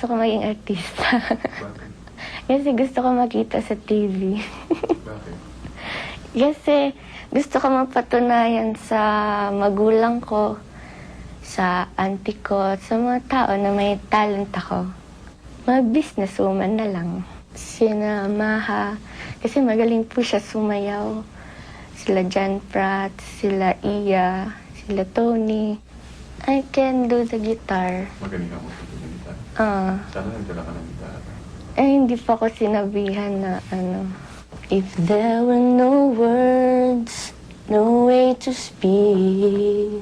gusto ko maging artista. Bakit? Kasi gusto ko makita sa TV. Bakit? Kasi gusto ko mapatunayan sa magulang ko, sa auntie ko, sa mga tao na may talent ako. Mag-businesswoman na lang. Sina Maha, kasi magaling po siya sumayaw. Sila John Pratt, sila Iya, sila Tony. I can do the guitar. Magaling ako sa gitara. Sana nagdala ka ng gitara. Hindi pa ako sinabihan na ano. If there were no words, no way to speak,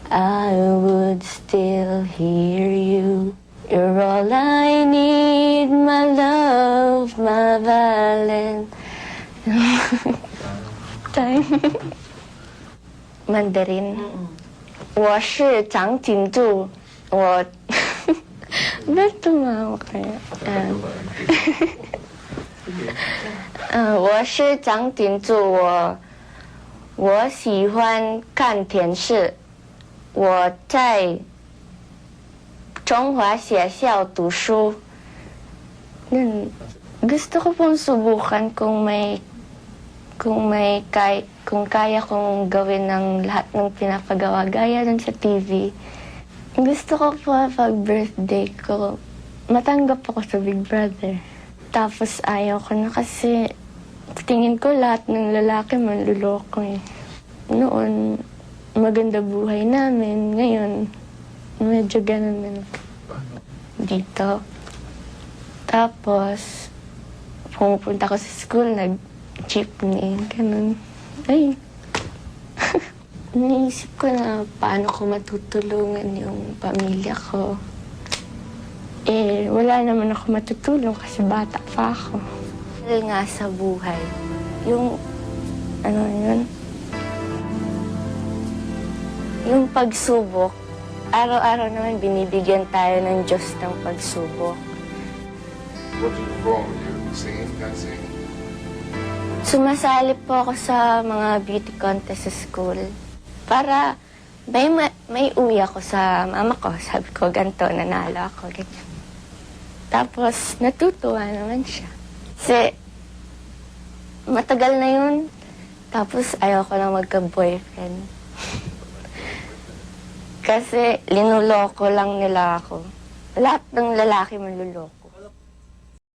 I would still hear you. You're all I need, my love, my Valentine. Mandarin. 我是长颈鹿，我 Ba't tumawa kayo? 我是长颈鹿，我喜欢看电视。我在中华学校读书。Gusto ko pong subukan kung kaya kong gawin ng lahat ng pinapagawa gaya dun sa TV. Gusto ko po pag birthday ko, matanggap ako sa Big Brother. Tapos ayaw ko na kasi tingin ko lahat ng lalaki manluloko eh. Noon, maganda buhay namin. Ngayon, medyo ganun na dito. Tapos, pumupunta ko sa school, nag-jeepney, ganun. Ay, naisip ko na paano ko matutulungan yung pamilya ko. Wala naman ako matutulong kasi bata pa ako. Dahil nga sa buhay, yung pagsubok, araw-araw naman binibigyan tayo ng Diyos ng pagsubok. What is wrong with you? Singing, dancing? Sumasali po ako sa mga beauty contest sa school. Para may uwi ako sa mama ko. Sabi ko, ganito, nanalo ako, ganyan. Tapos, natutuwa naman siya. Kasi, matagal na yun. Tapos, ayaw ko na magka-boyfriend. Kasi, linuloko lang nila ako. Lahat ng lalaki manluloko.